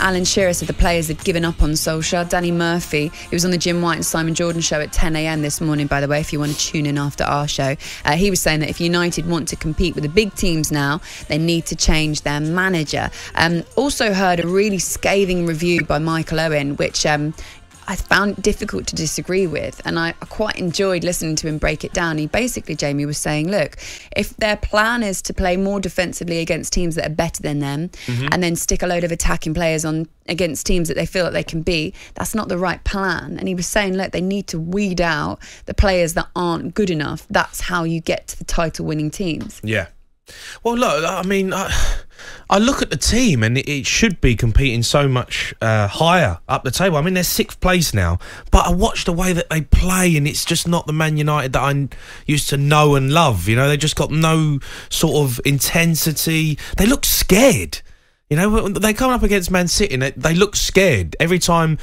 Alan Shearer said the players had given up on Solskjaer. Danny Murphy, he was on the Jim White and Simon Jordan show at 10 a.m. this morning, by the way, if you want to tune in after our show. He was saying that if United want to compete with the big teams now, they need to change their manager. Also heard a really scathing review by Michael Owen, which I found difficult to disagree with, and I quite enjoyed listening to him break it down. He basically, Jamie, was saying, look, if their plan is to play more defensively against teams that are better than them, and then stick a load of attacking players on against teams that they feel that they can beat, that's not the right plan. And he was saying, look, they need to weed out the players that aren't good enough. That's how you get to the title-winning teams. Yeah. Well, look, I mean, I look at the team and it should be competing so much higher up the table. I mean, they're 6th place now, but I watch the way that they play and it's just not the Man United that I used to know and love. You know, they just got no sort of intensity. They look scared. You know, they come up against Man City and they look scared. Every time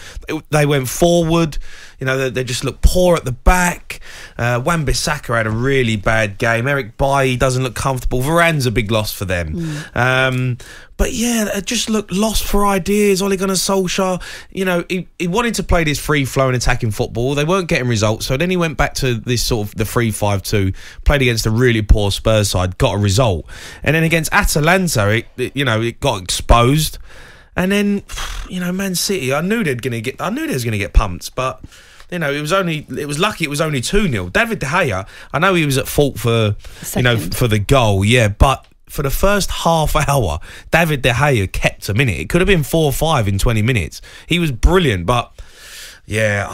they went forward, you know, they just look poor at the back. Wan-Bissaka had a really bad game. Eric Bailly doesn't look comfortable. Varane's a big loss for them. But yeah, they just looked lost for ideas. Ole Gunnar Solskjaer, you know, he wanted to play this free-flowing attacking football. They weren't getting results, so then he went back to this sort of the 3-5-2, played against a really poor Spurs side, got a result. And then against Atalanta, it got exposed. And then, you know, Man City, I knew they was going to get pumped, but you know, it was lucky it was only 2-0. David De Gea, I know he was at fault for for the goal, yeah, but for the first half hour, David De Gea kept him in it. It could have been 4-5 in 20 minutes. He was brilliant, but yeah,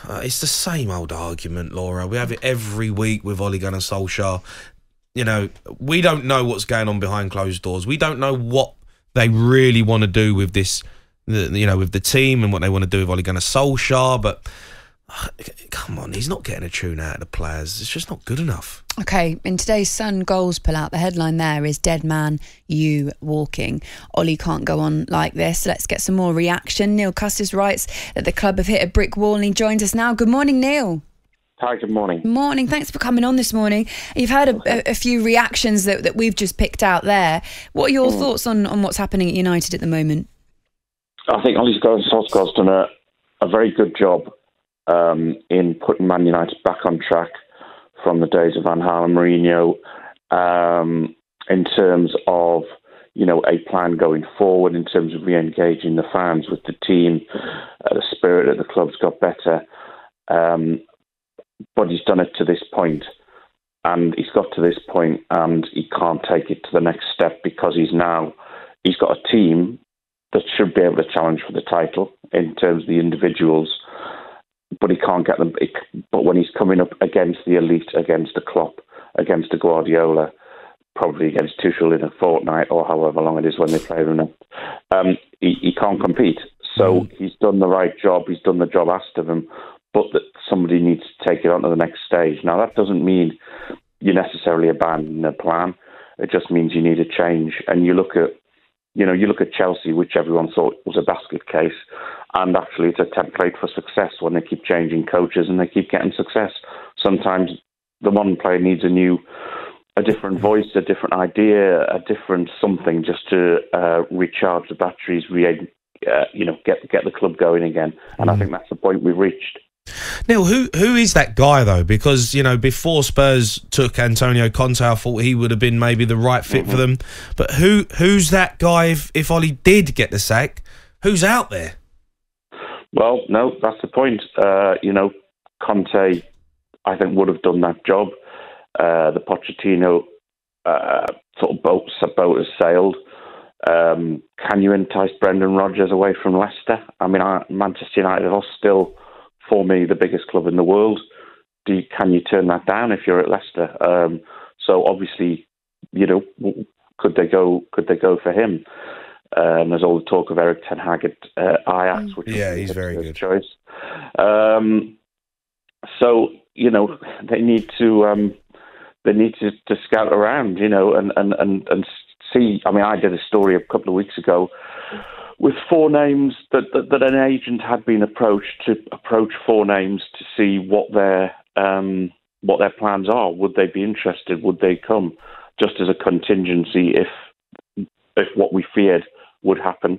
it's the same old argument, Laura. We have it every week with Ole Gunnar Solskjaer. You know, we don't know what's going on behind closed doors. We don't know what they really want to do with this, you know, with the team and what they want to do with Ole Gunnar Solskjaer, but come on, he's not getting a tune out of the players. It's just not good enough. Okay, in today's Sun goals pull out, the headline there is "Dead Man, You Walking." Ollie can't go on like this. Let's get some more reaction. Neil Custis writes that the club have hit a brick wall and he joins us now. Good morning, Neil. Hi, good morning. Morning, thanks for coming on this morning. You've had a few reactions that we've just picked out there. What are your thoughts on what's happening at United at the moment? I think Ole Gunnar Solskjaer's done a very good job in putting Man United back on track from the days of Van Gaal and Mourinho, in terms of, you know, a plan going forward, in terms of re-engaging the fans with the team. The spirit of the club's got better, but he's done it to this point, and he's got to this point and he can't take it to the next step because he's got a team that should be able to challenge for the title in terms of the individuals, but he can't get them. But when he's coming up against the elite, against the Klopp, against the Guardiola, probably against Tuchel in a fortnight or however long it is when they play them, he can't compete. So he's done the right job. He's done the job asked of him, but that somebody needs to take it on to the next stage. Now, that doesn't mean you necessarily abandon a plan. It just means you need a change. And you look at Chelsea, which everyone thought was a basket case, and actually it's a template for success when they keep changing coaches and they keep getting success. Sometimes the one player needs a different voice, a different idea, a different something just to recharge the batteries, get the club going again. And I think that's the point we've reached. Neil, who is that guy though? Because, you know, before Spurs took Antonio Conte, I thought he would have been maybe the right fit for them. But who's that guy if Ollie did get the sack? Who's out there? Well, no, that's the point. Conte, I think, would have done that job. The Pochettino sort of boat has sailed. Can you entice Brendan Rodgers away from Leicester? I mean, Manchester United are still, for me, the biggest club in the world. Can you turn that down if you're at Leicester? So obviously, you know, could they go for him? There's all the talk of Erik ten Hag at Ajax, which he's very good choice. So you know, they need to scout around, you know, and see. I mean, I did a story a couple of weeks ago with 4 names that an agent had been approached to approach 4 names to see what their plans are. Would they be interested? Would they come just as a contingency if what we feared would happen?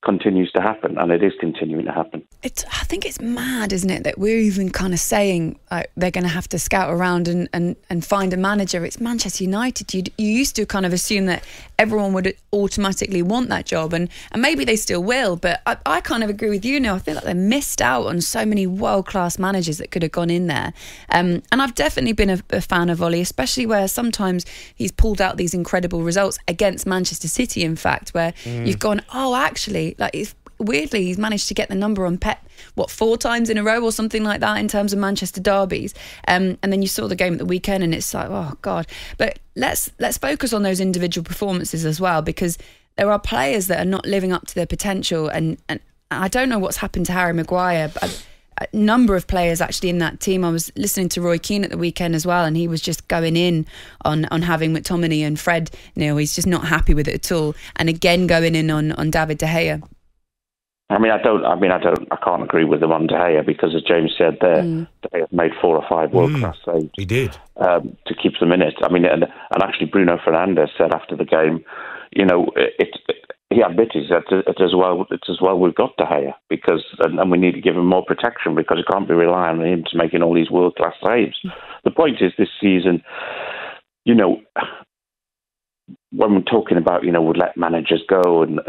continues to happen, and it is continuing to happen. I think it's mad, isn't it, that we're even kind of saying they're going to have to scout around and find a manager. It's Manchester United. You used to kind of assume that everyone would automatically want that job, and maybe they still will, but I kind of agree with you now. I feel like they missed out on so many world-class managers that could have gone in there. And I've definitely been a fan of Ollie, especially where sometimes he's pulled out these incredible results against Manchester City, in fact, where you've gone, oh, actually, like, weirdly, he's managed to get the number on Pep, 4 times in a row or something like that in terms of Manchester derbies. And then you saw the game at the weekend, and it's like, oh God. But let's focus on those individual performances as well, because there are players that are not living up to their potential. And I don't know what's happened to Harry Maguire, but a number of players actually in that team. I was listening to Roy Keane at the weekend as well, and he was just going in on having McTominay and Fred. He's just not happy with it at all. And again, going in on David De Gea. I can't agree with them on De Gea, because as James said there, De Gea made 4 or 5 world-class saves. He did. To keep them in it. And actually Bruno Fernandes said after the game, he admitted that it's as well we've got De Gea, because and we need to give him more protection, because you can't be relying on him to making all these world-class saves. The point is, this season, when we're talking about, would let managers go and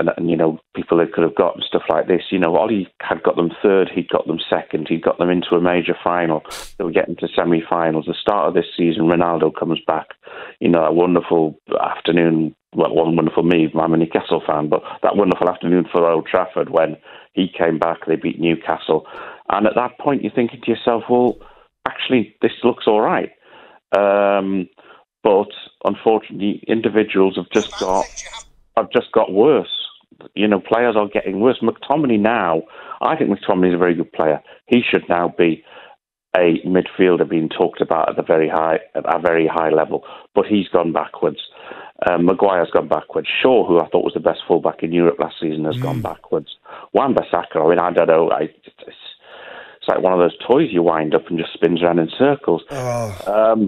people they could have got and stuff like this, Ollie had got them third, he'd got them second, he'd got them into a major final. They were getting to semi-finals. The start of this season, Ronaldo comes back, a wonderful afternoon. Well, one wonderful me, I'm a Newcastle fan, but that wonderful afternoon for Old Trafford when he came back, they beat Newcastle. And at that point, you're thinking to yourself, well, actually, this looks all right. But unfortunately, individuals have just got worse. Players are getting worse. McTominay now, I think McTominay is a very good player. He should now be a midfielder being talked about at a very high level. But he's gone backwards. Maguire's gone backwards. Shaw, who I thought was the best fullback in Europe last season, has gone backwards. Wan-Bissaka, I don't know. It's like one of those toys you wind up and just spins around in circles. Oh.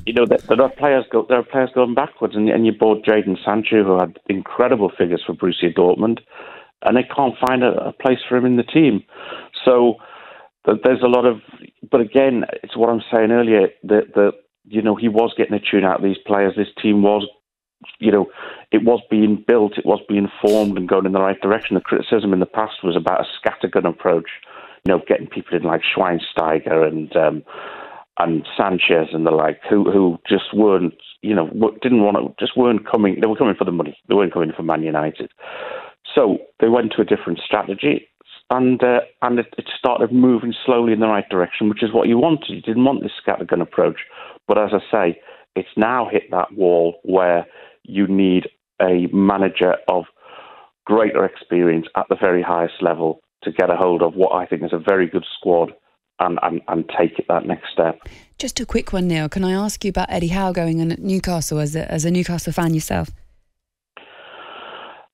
There are players going backwards, and you bought Jadon Sancho, who had incredible figures for Borussia Dortmund, and they can't find a place for him in the team. So there's a lot of, but again, it's what I'm saying earlier, that he was getting a tune out of these players. This team was, it was being built, it was being formed and going in the right direction. The criticism in the past was about a scattergun approach, getting people in like Schweinsteiger and Sanchez and the like, who just weren't, just weren't coming. They were coming for the money. They weren't coming for Man United. So they went to a different strategy, and it started moving slowly in the right direction, which is what you wanted. You didn't want this scattergun approach. But as I say, it's now hit that wall where you need a manager of greater experience at the very highest level to get a hold of what I think is a very good squad and take it that next step. Just a quick one, Neil. Can I ask you about Eddie Howe going on at Newcastle as a Newcastle fan yourself?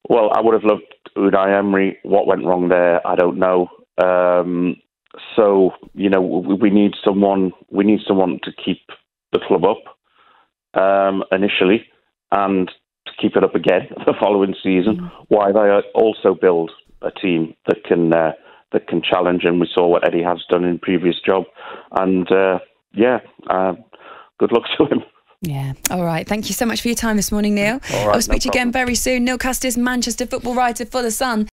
Well, I would have loved Unai Emery. What went wrong there, I don't know. So, we need someone to keep the club up initially, and to keep it up again the following season. Why they also build a team that can challenge, and we saw what Eddie has done in previous job. And good luck to him. Yeah. All right. Thank you so much for your time this morning, Neil. All right, I'll speak to you again very soon. Neil Custis, Manchester football writer for The Sun.